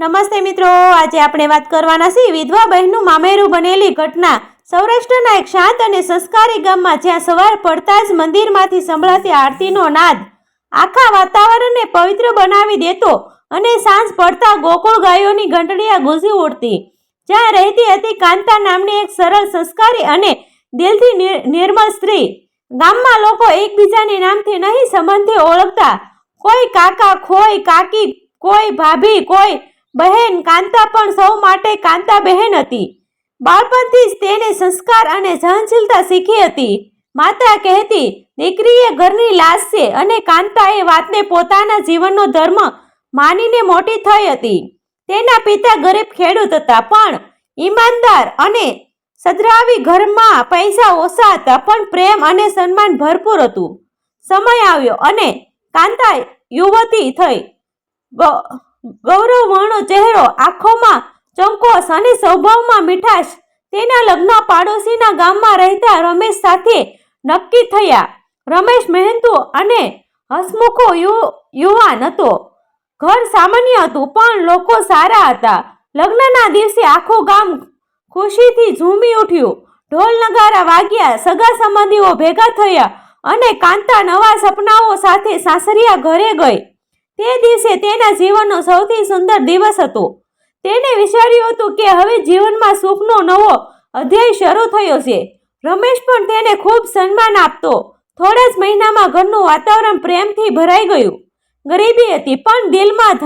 નમસ્તે મિત્રો, આજે આપણે વાત કરવાના છીએ વિધવા બહેનનું મામેરું બનેલી ઘટના। સૌરાષ્ટ્રના એક શાંત અને સંસ્કારી ગામમાં જ્યાં સવાર પડતા જ મંદિરમાંથી સંભળાતી આરતીનો નાદ આખા વાતાવરણને પવિત્ર બનાવી દેતો અને સાંજ પડતા ગોકુળ ગાયોની ઘંટડિયા ગુંજી ઉઠતી, જ્યાં રહેતી હતી કાંતા નામની એક સરળ, સંસ્કારી અને દિલથી નિર્મળ સ્ત્રી। ગામમાં લોકો એકબીજાને નામથી નહીં, સંબંધે ઓળખતા। કોઈ કાકા, કોઈ કાકી, કોઈ ભાભી, કોઈ બહેન। કાંતા પણ સૌ માટે કાંતા બહેન હતી। બાળપણથી જ તેને સંસ્કાર અને સહનશીલતા શીખી હતી। માતા કહેતી, દીકરી એ ઘરની લાજ છે, અને કાંતા એ વાતને પોતાના જીવનનો ધર્મ માનીને મોટી થઈ હતી। તેના પિતા ગરીબ ખેડૂત હતા, પણ ઈમાનદાર અને સદ્ભાવી। ઘરમાં પૈસા ઓછા હતા, પણ પ્રેમ અને સન્માન ભરપૂર હતું। સમય આવ્યો અને કાંતા યુવતી થઈ। ગૌરવવર્ણો ચહેરો, આંખોમાં ચમકોશ અને સ્વભાવમાં મીઠાશ। તેના લગ્ન પાડોશીના ગામમાં રહેતા રમેશ સાથે નક્કી થયા। રમેશ મહેનતુ અને હસમુખો યુવાન હતો। ઘર સામાન્ય હતું, પણ લોકો સારા હતા। લગ્નના દિવસે આખું ગામ ખુશીથી ઝૂમી ઉઠ્યું। ઢોલ નગારા વાગ્યા, સગા સંબંધીઓ ભેગા થયા અને કાંતા નવા સપનાઓ સાથે સાસરિયા ઘરે ગઈ। તે દિવસે તેના જીવનનો સૌથી સુંદર દિવસ હતો। તેને વિચાર્યું હતું કે હવે જીવનમાં સુખનો નવો અધ્યાય શરૂ થયો છે। રમેશ પણ તેને ખૂબ સન્માન આપતો। થોડા જ મહિનામાં ઘરનું વાતાવરણ પ્રેમથી ભરાઈ ગયું। ગરીબી હતી, પણ દિલમાં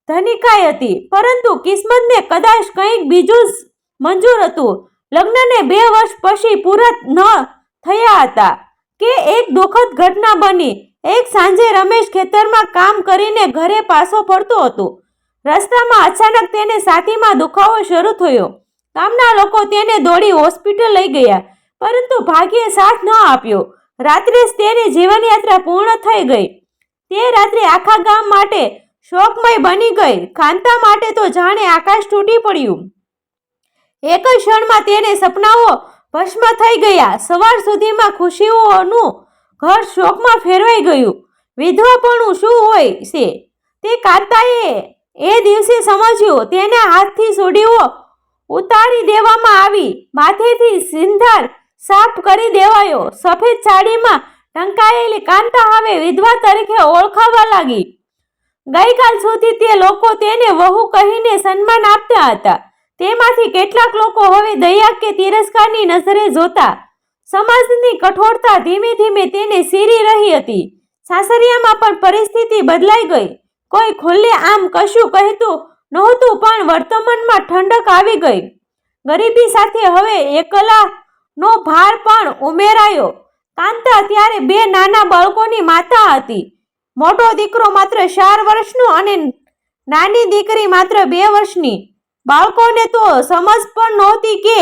ધનિકાઈ હતી। પરંતુ કિસ્મતને કદાચ કંઈક બીજું જ મંજૂર હતું। લગ્નને 2 વર્ષ પછી પૂરા ન થયા હતા કે એક દુઃખદ ઘટના બની। એક સાંજે રમેશ ખેતરમાં કામ કરીને ઘરે પાછો ફરતો હતો। રસ્તામાં અચાનક તેને છાતીમાં દુખાવો શરૂ થયો। ગામના લોકો તેને દોડી હોસ્પિટલ લઈ ગયા, પરંતુ ભાગ્યે સાથ ન આપ્યો। રાત્રે જ તેની જીવનયાત્રા પૂર્ણ થઈ ગઈ। તે રાત્રે આખા ગામ માટે શોકમય બની ગઈ। કાંતા માટે તો જાણે આકાશ તૂટી પડ્યું। એક જ ક્ષણમાં તેને સપનાઓ ભસ્મ થઈ ગયા। સવાર સુધીમાં ખુશીઓનું ઘર શોકમાં ફેરવાઈ ગયું। વિધવાપણું શું હોય છે તે કાંતાએ એ દિવસે સમજ્યું। તેના હાથથી સુડીઓ ઉતારી દેવામાં આવી, માથેથી સિંધાર સાફ કરી દેવાયો। સફેદ સાડીમાં ઢંકાયેલી કાંતા હવે વિધવા તરીકે ઓળખાવા લાગી। ગઈકાલ સુધી તે લોકો તેને વહુ કહીને સન્માન આપતા હતા, તેમાંથી કેટલાક લોકો હવે દયા કે તિરસ્કારની નજરે જોતા। સમાજની કઠોરતા ધીમે ધીમે તેને ચીરી રહી હતી। સાસરિયામાં પણ પરિસ્થિતિ બદલાઈ ગઈ। કોઈ ખુલ્લે આમ કશું કહેતું નહોતું, પણ વર્તમાનમાં ઠંડક આવી ગઈ। ગરીબી સાથે હવે એકલાનો ભાર પણ ઉમેરાયો। કાંતા ત્યારે 2 નાના બાળકોની માતા હતી। મોટો દીકરો માત્ર 4 વર્ષનો અને નાની દીકરી માત્ર 2 વર્ષની। બાળકોને તો સમજ પણ નહોતી કે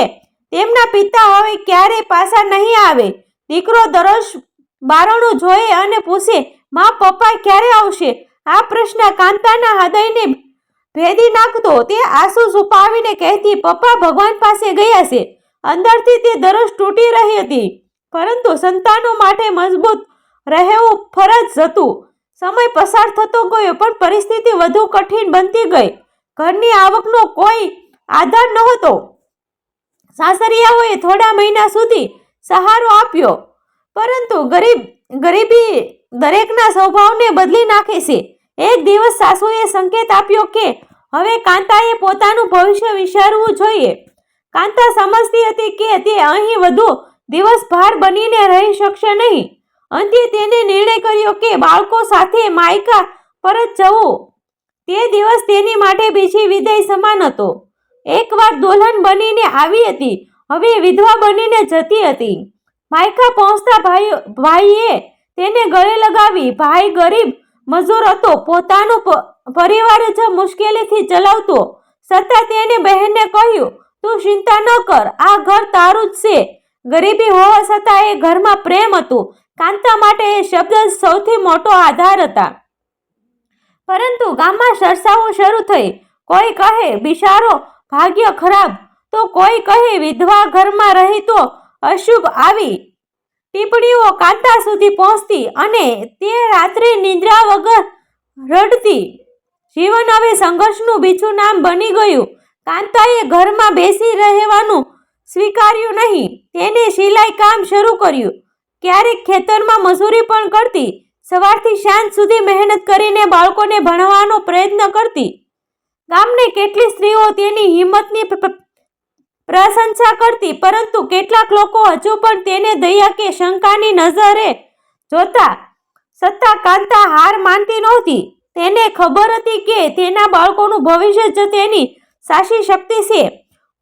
તેમના પિતા હવે ક્યારેય પાછા નહીં આવે। દીકરો દરરોજ બારણું જોએ અને પૂછે, માં, પપ્પા ક્યારે આવશે? આ પ્રશ્ન કાંતાના હૃદયને ભેદી નાખતો। તે આંસુ છુપાવીને કહેતી, પપ્પા ભગવાન પાસે ગયા છે। અંદરથી તે દરરોજ તૂટી રહી હતી, પરંતુ સંતાનો માટે મજબૂત રહેવું ફરજ હતું। સમય પસાર થતો ગયો, પણ પરિસ્થિતિ વધુ કઠિન બનતી ગઈ। ઘરની આવકનો કોઈ આધાર નહોતો। સાસરિયાઓએ થોડા મહિના સુધી સહારો આપ્યો, પરંતુ ગરીબી દરેકના સ્વભાવને બદલી નાખે છે। એક દિવસ સાસુએ સંકેત આપ્યો કે હવે કાંતાએ પોતાનું ભવિષ્ય વિચારવું જોઈએ। કાંતા સમજતી હતી કે તે અહીં વધુ દિવસ ભાર બનીને રહી શકશે નહીં। અંતે તેને નિર્ણય કર્યો કે બાળકો સાથે માયકા પરત જવું। તે દિવસ તેની માટે બીજી વિદાય સમાન હતો। એકવાર દુલ્હન બનીને આવી હતી, હવે વિધવા બનીને જતી હતી। માયકા પહોંચતા ભાઈએ તેને ગળે લગાવી। ભાઈ ગરીબ મજૂર હતો, પોતાનો પરિવાર જ મુશ્કેલીથી ચલાવતો, છતાં તેણે બહેનને કહ્યું, તું ચિંતા ન કર, આ ઘર તારું જ છે। ગરીબી હોવા છતાં એ ઘરમાં પ્રેમ હતું। કાંતા માટે એ શબ્દ સૌથી મોટો આધાર હતા। પરંતુ ગામમાં ચર્ચાઓ શરૂ થઈ। કોઈ કહે બિચારો ભાગ્ય ખરાબ, તો કોઈ કહે વિધવા ઘરમાં રહી તો અશુભ। આવી ટિપ્પણીઓ કાંતા સુધી પહોંચતી અને તે રાત્રે નિદ્રા વગર રડતી। જીવન હવે સંઘર્ષનું બીજું નામ બની ગયું. કાંતાએ ઘરમાં બેસી રહેવાનું સ્વીકાર્યું નહીં. તેને સિલાઈ કામ શરૂ કર્યું. ક્યારેક ખેતરમાં મજૂરી પણ કરતી. સવારથી સાંજ સુધી મહેનત કરીને બાળકોને ભણવાનો પ્રયત્ન કરતી. ગામની કેટલી સ્ત્રીઓ તેની હિંમતની પ્રશંસા કરતી, પરંતુ કેટલાક લોકો હજુ પણ તેને દયા કે શંકાની નજરે જોતા. છતાં કાંતા હાર માનતી નહોતી. તેને ખબર હતી કે તેના બાળકોનું ભવિષ્ય જ તેની સાચી શક્તિ છે.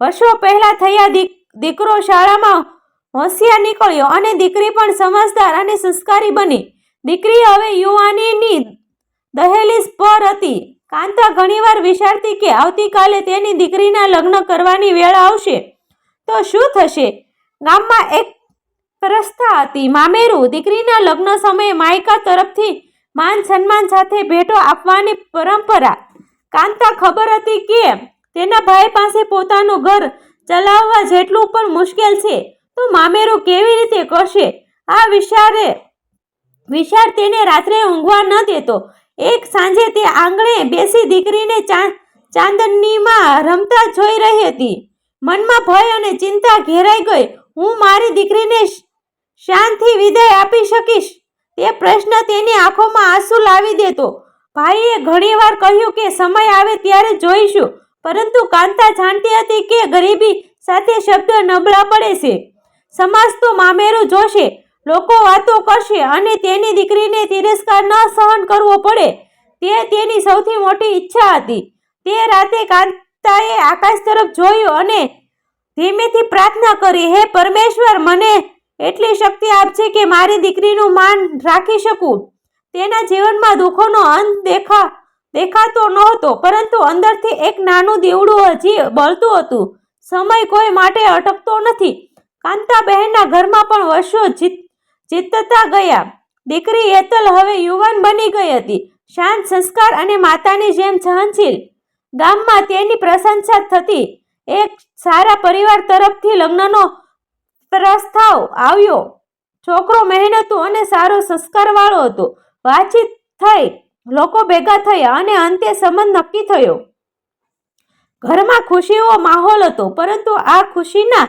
વર્ષો પહેલા થયા દીકરો શાળામાં હોશિયાર નીકળ્યો અને દીકરી પણ સમજદાર અને સંસ્કારી બની. દીકરી હવે યુવાનીની દહેલીજ પર હતી. કાંતા ઘણીવાર વિચારતી કે આવતીકાલે તેની દીકરીના લગ્ન કરવાની વેળ આવશે તો શું થશે. ગામમાં એક પ્રથા હતી, મામેરું. દીકરીના લગ્ન સમયે માયકા તરફથી માન સન્માન સાથે ભેટો આપવાની પરંપરા. કાંતા ખબર હતી કે તેના ભાઈ પાસે પોતાનું ઘર ચલાવવા જેટલું પણ મુશ્કેલ છે, તો મામેરું કેવી રીતે કરશે. આ વિચાર તેને રાત્રે ઊંઘવા ન દેતો. એક સાંજે તે આંગણે બેસી દીકરીને ચાંદનીમાં રમતા જોઈ રહી હતી. મનમાં ભય અને ચિંતા ઘેરાઈ ગઈ. હું મારી દીકરીને શાનથી વિદાય આપી શકીશ? તે પ્રશ્ન તેની આંખોમાં આંસુ લાવી દેતો. ભાઈએ ઘણીવાર કહ્યું કે સમય આવે ત્યારે જોઈશું, પરંતુ કાંતા જાણતી હતી કે ગરીબી સાથે શબ્દ નબળા પડે છે. સમાજ તો મામેરું જોશે, લોકો વાતો કરશે અને તેની દીકરીને તિરસ્કાર ન સહન કરવો પડે, તે તેની સૌથી મોટી ઈચ્છા હતી. તે રાતે કાંતાએ આકાશ તરફ જોયું અને ધીમેથી પ્રાર્થના કરી, હે પરમેશ્વર, મને એટલી શક્તિ આપજે કે મારી દીકરીનું માન રાખી શકું. તેના જીવનમાં દુઃખોનો અંત દેખાતો નહોતો, પરંતુ અંદરથી એક નાનું દીવડું હજી બળતું હતું. સમય કોઈ માટે અટકતો નથી. કાંતા બહેનના ઘરમાં પણ વર્ષો જીતતા ગયા. દીકરી હેતલ હવે યુવાન બની ગઈ હતી, શાંત, સંસ્કાર અને માતાની જેમ સહનશીલ. ગામમાં તેની પ્રશંસા થતી. એક સારા પરિવાર તરફથી લગ્નનો પ્રસ્તાવ આવ્યો. છોકરો મહેનતુ અને સારો સંસ્કારવાળો હતો. વાતચીત થઈ, લોકો ભેગા થયા અને અંતે સંબંધ નક્કી થયો. ઘરમાં ખુશીનો માહોલ હતો, પરંતુ આ ખુશીના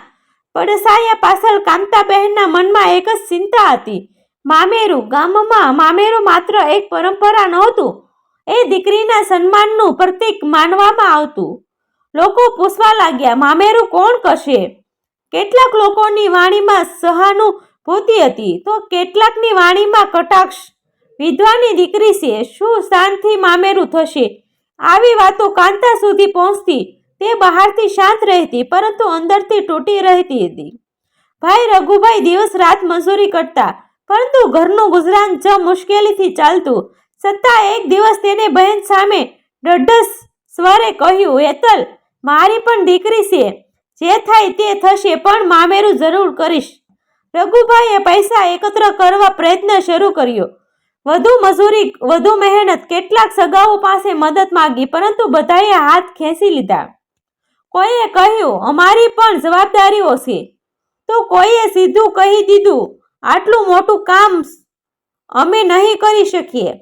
પડછાયા પાછળ કાંતાબહેનના મનમાં એક જ ચિંતા હતી, મામેરું. ગામમાં મામેરું માત્ર એક પરંપરા નહોતું, એ દીકરીના સન્માનનું પ્રતીક માનવામાં આવતું. લોકો પૂછવા લાગ્યા, મામેરું કોણ કરશે? કેટલાક લોકોની વાણીમાં સહાનુભૂતિ હતી, તો કેટલાકની વાણીમાં કટાક્ષ. વિધવાની દીકરી છે, શું શાનથી મામેરું થશે? આવી વાતો કાંતા સુધી પહોંચતી. તે બહારથી શાંત રહેતી, પરંતુ અંદરથી તૂટી રહેતી હતી. ભાઈ રઘુભાઈ દિવસ રાત મજૂરી કરતા, પરંતુ ઘરનું ગુજરાન જ મુશ્કેલીથી ચાલતું. છતાં એક દિવસ તેને બહેન સામે ડઢસ સ્વરે કહ્યું, હેતલ, મારી પણ દીકરી છે. જે થાય તે થશે, પણ મામેરું જરૂર કરીશ. રઘુભાઈએ પૈસા એકત્ર કરવા પ્રયત્ન શરૂ કર્યો. વધુ મજૂરી, વધુ મહેનત. કેટલાક સગાઓ પાસે મદદ માંગી, પરંતુ બધાએ હાથ ખેંચી લીધા. કોઈએ કહ્યું, અમારી પણ જવાબદારીઓ છે, તો કોઈએ સીધું કહી દીધું, આટલું મોટું કામ અમે નહીં કરી શકીએ.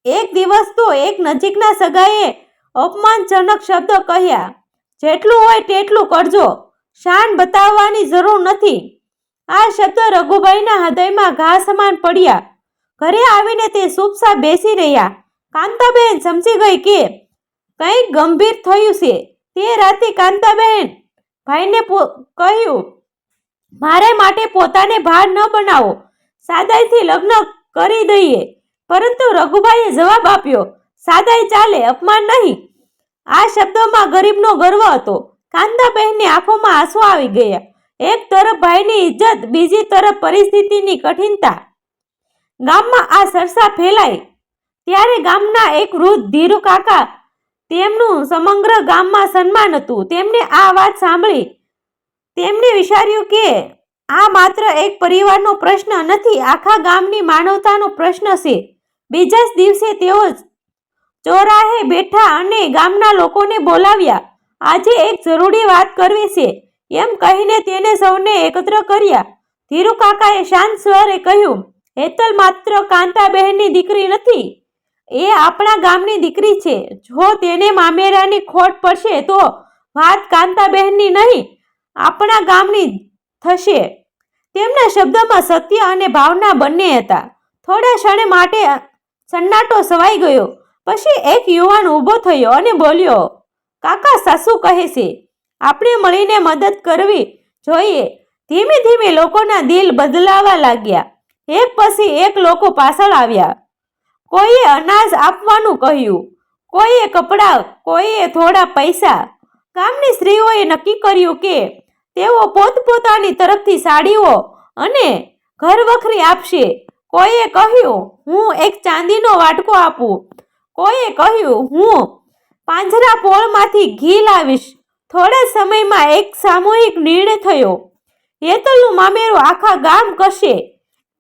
એક દિવસ તો એક નજીકના સગાએ અપમાનજનક શબ્દ કહ્યા, જેટલું હોય તેટલું કરજો, શાન બતાવવાની જરૂર નથી. આ શબ્દ રઘુભાઈના હૃદયમાં ઘા સમાન પડ્યા. ઘરે આવીને તે ચૂપચાપ બેસી રહ્યા. કાંતાબહેન સમજી ગઈ કે કંઈક ગંભીર થયું છે. તે રાતે કાંતાબહેન ભાઈને કહ્યું, મારે માટે પોતાને ભાર ન બનાવો, સાદાઈથી લગ્ન કરી દઈએ. પરંતુ રઘુભાઈએ જવાબ આપ્યો, સાદાઈ ચાલે, અપમાન નહીં. આ શબ્દોમાં ગરીબનો ગર્વ હતો. કાંતાબહેનની આંખોમાં આંસુ આવી ગયા. એક તરફ ભાઈની ઇજ્જત, બીજી તરફ પરિસ્થિતિની કઠિનતા. ગામમાં આ ચર્ચા ફેલાઈ ત્યારે ગામના એક વૃદ્ધ ધીરુ કાકા, તેમનું સમગ્ર ગામમાં સન્માન હતું. તેમને આ વાત સાંભળી તેમણે વિચાર્યું કે આ માત્ર એક પરિવારનો પ્રશ્ન નથી, આખા ગામની માનવતાનો પ્રશ્ન છે. બીજા જ દિવસે તેઓ ચોરાહે બેઠા અને ગામના લોકોને બોલાવ્યા. આજે એક જરૂરી વાત કરવી છે, એમ કહીને તેને સૌને એકત્ર કર્યા. ધીરુ કાકાએ શાંત સ્વરે કહ્યું, હેતલ માત્ર કાંતાબહેનની દીકરી નથી, એ આપણા ગામની દીકરી છે. જો તેને મામેરાની ખોટ પડશે તો વાત કાંતાબહેનની નહીં, આપણા ગામની થશે. તેમના શબ્દમાં સત્ય અને ભાવના બંને હતા. થોડા ક્ષણ માટે સન્નાટો છવાઈ ગયો. પછી એક યુવાન ઊભો થયો અને બોલ્યો, કાકા, સાસુ કહે છે આપણે મળીને મદદ કરવી જોઈએ. ધીમે ધીમે લોકોના દિલ બદલાવા લાગ્યા. એક પછી એક લોકો પાછળ આવ્યા. કોઈએ અનાજ આપવાનું કહ્યું, કોઈએ કપડાં, કોઈએ થોડા પૈસા. ગામની સ્ત્રીઓએ નક્કી કર્યું કે તેઓ પોતપોતાની તરફથી સાડીઓ અને ઘરવખરી આપશે. કોઈએ કહ્યું, હું એક ચાંદીનો વાટકો આપું. કોઈએ કહ્યું, હું પાંજરાપોળમાંથી ઘી લાવીશ. થોડા સમયમાં એક સામૂહિક નિર્ણય થયો. હેતલનું મામેરું આખા ગામ કરશે.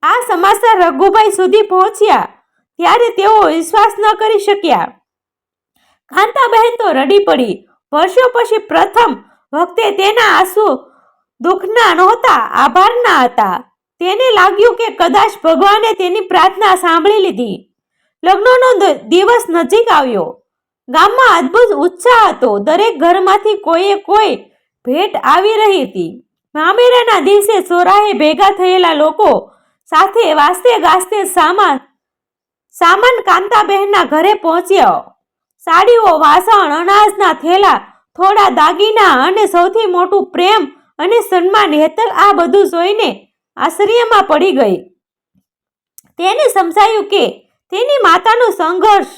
આ સમાચાર રઘુભાઈ સુધી પહોંચ્યા ત્યારે તેઓ વિશ્વાસ ન કરી શક્યા. કાંતાબહેન તો રડી પડી. વર્ષો પછી પ્રથમ વખતે તેના આંસુ દુઃખના નહોતા, આભારના હતા. તેને લાગ્યું કે કદાચ ભગવાને તેની પ્રાર્થના સાંભળી લીધી. લગ્નનો દિવસ નજીક આવ્યો. ગામમાં અદ્ભુત ઉત્સાહ હતો. દરેક ઘરમાંથી કોઈ ભેટ આવી રહી હતી. મામેરાના દિવસે ચોરાહે ભેગા થયેલા લોકો સાથે વાસ્તે ગાસ્તે સામાન કાંતાબહેનના ઘરે પહોંચ્યો. સાડીઓ, વાસણ, અનાજના થેલા, થોડા દાગીના અને સૌથી મોટું પ્રેમ અને સન્માન. હેતલ આ બધું જોઈને આશ્ચર્યમાં પડી ગઈ. તેને સમજાયું કે તેની માતાનો સંઘર્ષ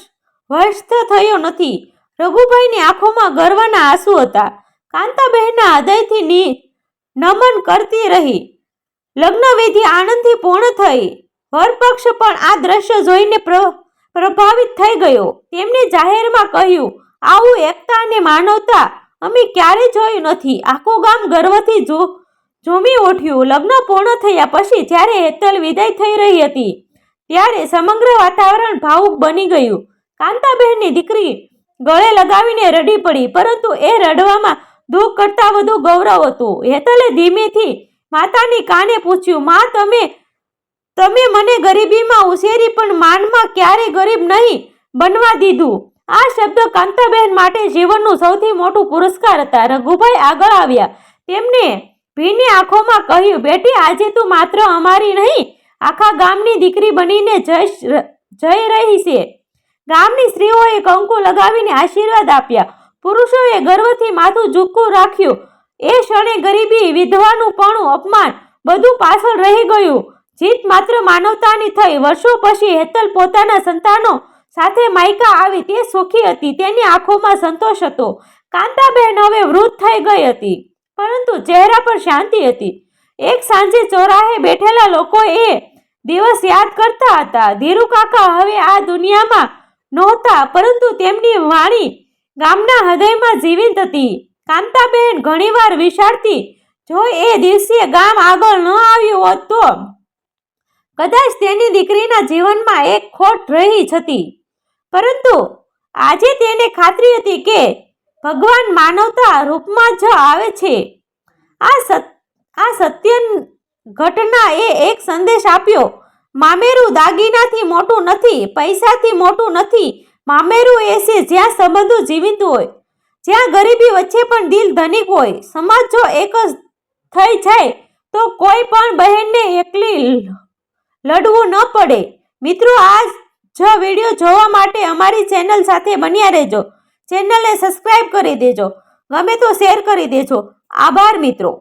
વ્યર્થ થયો નથી. રઘુભાઈની આંખોમાં ગર્વના આંસુ હતા. કાંતાબહેનના હૃદયથી નમન કરતી રહી. લગ્નવિધિ આનંદથી પૂર્ણ થઈ. વરપક્ષ પણ આ દ્રશ્ય જોઈને પ્રભાવિત થઈ ગયો. તેમણે જાહેરમાં કહ્યું, આવું એકતા અને માનવતા અમે ક્યારેય જોયું નથી. આખું ગામ ગર્વથી ઝૂમી ઉઠ્યું. લગ્ન પૂર્ણ થયા પછી જ્યારે હેતલ વિદાય થઈ રહી હતી ત્યારે સમગ્ર વાતાવરણ ભાવુક બની ગયું. કાંતાબહેનની દીકરી ગળે લગાવીને રડી પડી, પરંતુ એ રડવામાં દુઃખ કરતાં વધુ ગૌરવ હતું. હેતલે ધીમેથી માતાની કાને પૂછ્યું, માં, તમે મને ગરીબીમાં ઉછેરી પણ માનમાં ક્યારેય ગરીબ નહીં બનવા દીધું. આ શબ્દ કાંતાબહેન માટે જીવનનું સૌથી મોટું પુરસ્કાર હતા. રઘુભાઈ આગળ આવ્યા. તેમને ભીની આંખોમાં કહ્યું, બેટી, આજે તું માત્ર અમારી નહીં, આખા ગામની દીકરી બનીને જઈ રહી છે. ગામની સ્ત્રીઓએ કંકુ લગાવીને આશીર્વાદ આપ્યા. પુરુષોએ ગર્વથી માથું ઝૂકું રાખ્યું. એ ક્ષણે ગરીબી, વિધવાનું પણ, અપમાન બધું પાછળ રહી ગયું. જીત માત્ર માનવતાની થઈ. વર્ષો પછી હેતલ પોતાના સંતાનો સાથે માયકા આવી. તે સુખી હતી. તેની આંખોમાં સંતોષ હતો. કાંતાબહેન હવે વૃદ્ધ થઈ ગઈ હતી, પરંતુ ચહેરા પર શાંતિ હતી. એક સાંજે ચોરાહે બેઠેલા લોકો એ દિવસ યાદ કરતા હતા. ધીરુ કાકા હવે આ દુનિયામાં નહોતા, પરંતુ તેમની વાણી ગામના હૃદયમાં જીવિત હતી. કાંતાબહેન ઘણીવાર વિચારતી, જો એ દિવસે ગામ આગળ ન આવ્યું હોત તો કદાચ તેની દીકરીના જીવનમાં એક ખોટ રહી હતી. પરંતુ આજે તેને ખાતરી હતી કે ભગવાન માનવતા રૂપમાં જ આવે છે. આ સત્ય ઘટનાએ એક સંદેશ આપ્યો. મામેરું દાગીનાથી મોટું નથી, પૈસાથી મોટું નથી. મામેરું એ છે જ્યાં સંબંધો જીવિત હોય, જ્યાં ગરીબી વચ્ચે પણ દિલ ધનિક હોય. સમાજ જો એક જ થઈ જાય તો કોઈ પણ બહેનને એકલી લડવું ન પડે. મિત્રો, આ જ વિડીયો જોવા માટે અમારી ચેનલ સાથે બન્યા રહેજો. ચેનલને સબસ્ક્રાઇબ કરી દેજો. ગમે તો શેર કરી દેજો. આભાર મિત્રો.